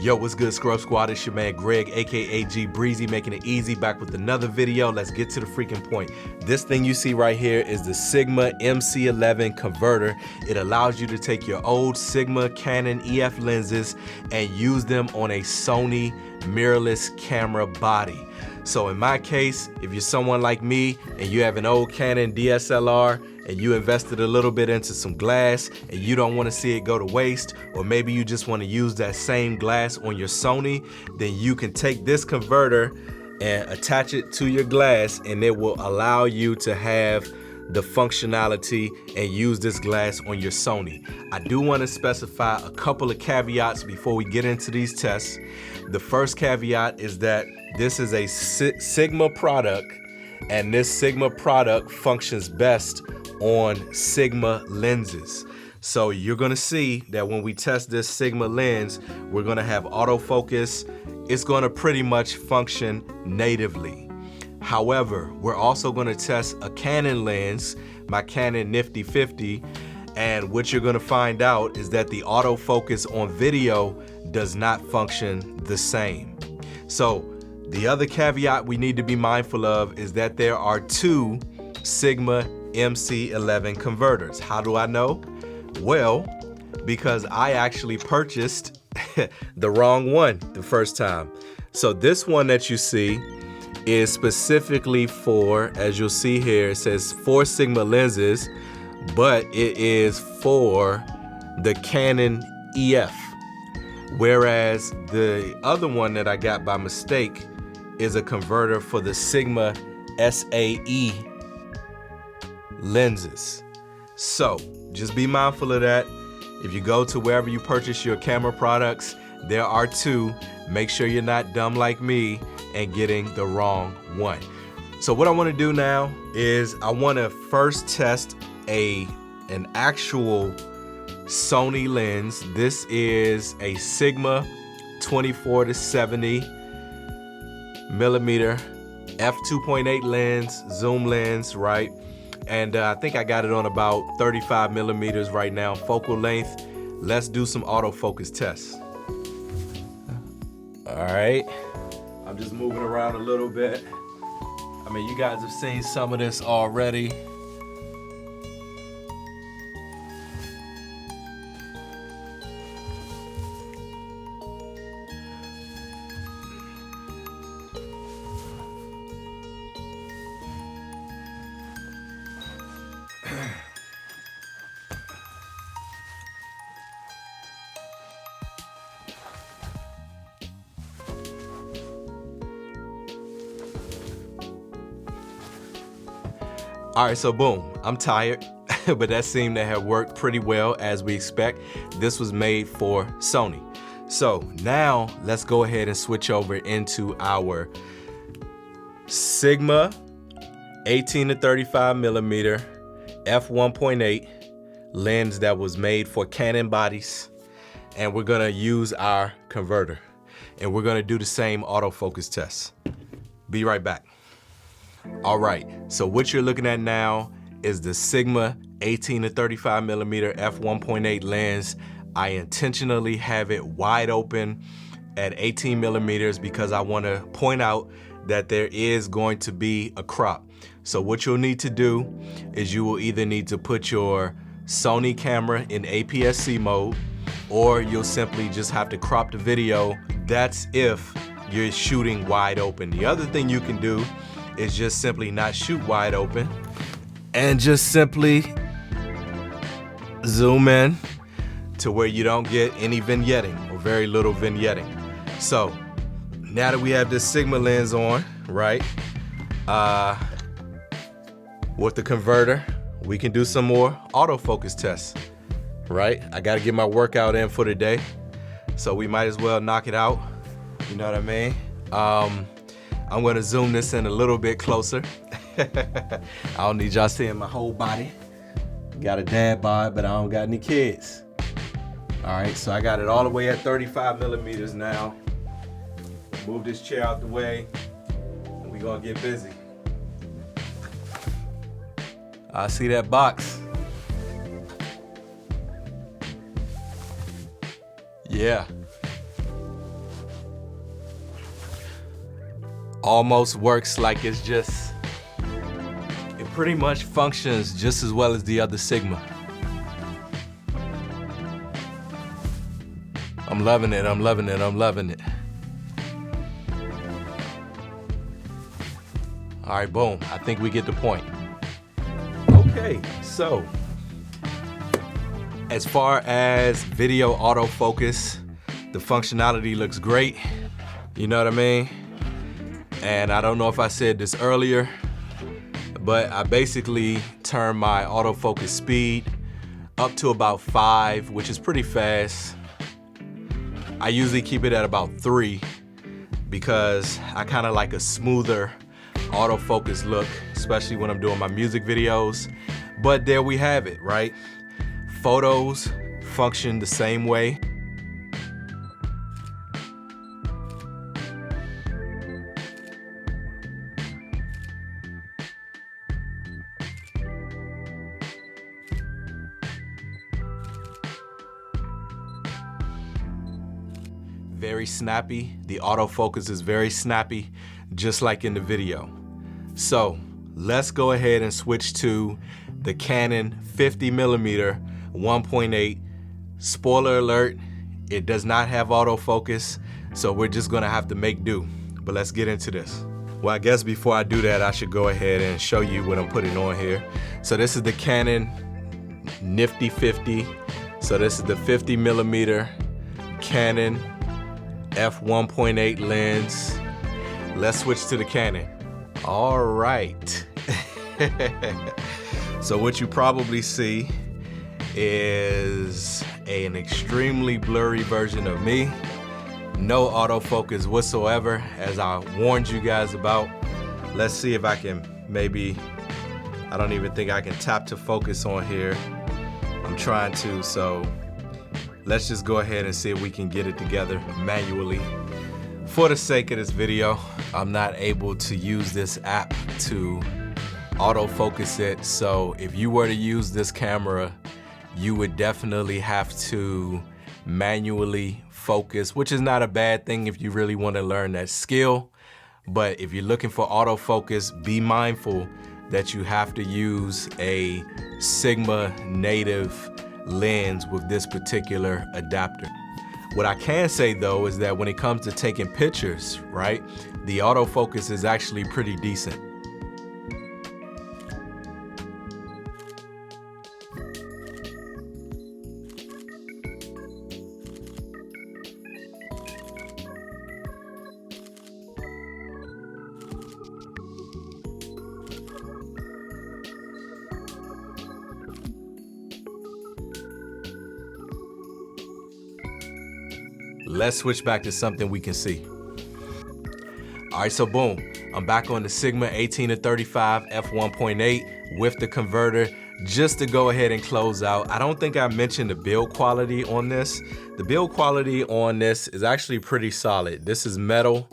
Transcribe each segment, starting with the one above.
Yo, what's good, Scrub Squad? It's your man Greg, aka G Breezy, making it easy, back with another video. Let's get to the freaking point. This thing you see right here is the Sigma MC11 converter. It allows you to take your old Sigma Canon EF lenses and use them on a Sony mirrorless camera body. So in my case, if you're someone like me and you have an old Canon DSLR and you invested a little bit into some glass and you don't want to see it go to waste, or maybe you just want to use that same glass on your Sony, then you can take this converter and attach it to your glass, and it will allow you to have the functionality and use this glass on your Sony. I do want to specify a couple of caveats before we get into these tests. The first caveat is that this is a Sigma product, and this Sigma product functions best on Sigma lenses. So you're gonna see that when we test this Sigma lens, we're gonna have autofocus. It's gonna pretty much function natively. However, we're also gonna test a Canon lens, my Canon Nifty 50, and what you're gonna find out is that the autofocus on video does not function the same. So the other caveat we need to be mindful of is that there are two Sigma MC11 converters. How do I know? Well, because I actually purchased the wrong one the first time. So this one that you see is specifically for, as you'll see here, it says 4 Sigma lenses, but it is for the Canon EF. Whereas the other one that I got by mistake is a converter for the Sigma SAE lenses. So just be mindful of that. If you go to wherever you purchase your camera products, there are two. Make sure you're not dumb like me and getting the wrong one. So what I want to do now is I want to first test an actual Sony lens. This is a Sigma 24 to 70 millimeter f2.8 lens, zoom lens, right? And I think I got it on about 35 millimeters right now, focal length. Let's do some autofocus tests. All right, I'm just moving around a little bit. I mean, you guys have seen some of this already. All right, so boom, I'm tired, but that seemed to have worked pretty well as we expect. This was made for Sony. So now let's go ahead and switch over into our Sigma 18 to 35 millimeter f1.8 lens that was made for Canon bodies. And we're gonna use our converter, and we're gonna do the same autofocus test. Be right back. All right, so what you're looking at now is the Sigma 18 to 35 millimeter f1.8 lens. I intentionally have it wide open at 18 millimeters because I want to point out that there is going to be a crop. So what you'll need to do is you will either need to put your Sony camera in APS-C mode, or you'll simply just have to crop the video. That's if you're shooting wide open. The other thing you can do is just simply not shoot wide open and just simply zoom in to where you don't get any vignetting or very little vignetting. So now that we have this Sigma lens on, right, with the converter, we can do some more autofocus tests, right? I gotta get my workout in for the day, so we might as well knock it out, you know what I mean? I'm gonna zoom this in a little bit closer. I don't need y'all seeing my whole body. Got a dad bod, but I don't got any kids. All right, so I got it all the way at 35 millimeters now. Move this chair out the way, and we gonna get busy. I see that box. Yeah. almost works like it's just, it pretty much functions just as well as the other Sigma. I'm loving it, I'm loving it, I'm loving it. All right, boom, I think we get the point. Okay, so as far as video autofocus, the functionality looks great. You know what I mean? And I don't know if I said this earlier, but I basically turn my autofocus speed up to about 5, which is pretty fast. I usually keep it at about 3 because I kind of like a smoother autofocus look, especially when I'm doing my music videos. But there we have it, right? Photos function the same way. Very snappy. The autofocus is very snappy, just like in the video. So let's go ahead and switch to the Canon 50mm 1.8. Spoiler alert, it does not have autofocus, so we're just gonna have to make do. But let's get into this. Well, I guess before I do that, I should go ahead and show you what I'm putting on here. So this is the Canon Nifty 50. So this is the 50mm Canon f1.8 lens. Let's switch to the Canon. All right. So what you probably see is an extremely blurry version of me. No autofocus whatsoever, as I warned you guys about. Let's see if I can maybe, I don't even think I can tap to focus on here. I'm trying to, so let's just go ahead and see if we can get it together manually. For the sake of this video, I'm not able to use this app to autofocus it. So if you were to use this camera, you would definitely have to manually focus, which is not a bad thing if you really want to learn that skill. But if you're looking for autofocus, be mindful that you have to use a Sigma native lens with this particular adapter. What I can say though is that when it comes to taking pictures, right, the autofocus is actually pretty decent. Let's switch back to something we can see. All right, so boom, I'm back on the Sigma 18-35 f1.8 with the converter. Just to go ahead and close out, I don't think I mentioned the build quality on this. The build quality on this is actually pretty solid. This is metal,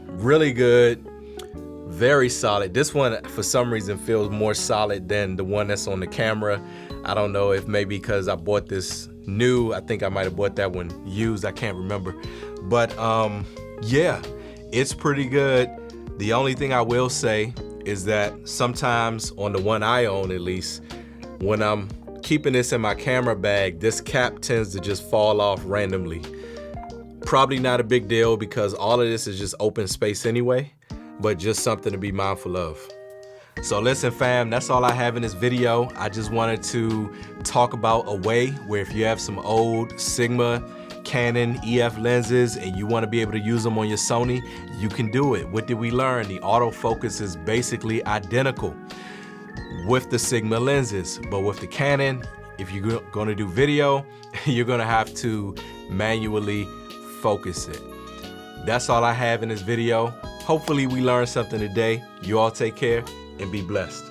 really good, very solid. This one, for some reason, feels more solid than the one that's on the camera. I don't know if maybe because I bought this new, I think I might have bought that one used, I can't remember. But yeah, it's pretty good. The only thing I will say is that sometimes on the one I own at least, when I'm keeping this in my camera bag, this cap tends to just fall off randomly. Probably not a big deal because all of this is just open space anyway, but just something to be mindful of. So listen fam, that's all I have in this video. I just wanted to talk about a way where if you have some old Sigma, Canon, EF lenses and you want to be able to use them on your Sony, you can do it. What did we learn? The autofocus is basically identical with the Sigma lenses, but with the Canon, if you're going to do video, you're going to have to manually focus it. That's all I have in this video. Hopefully we learned something today. You all take care and be blessed.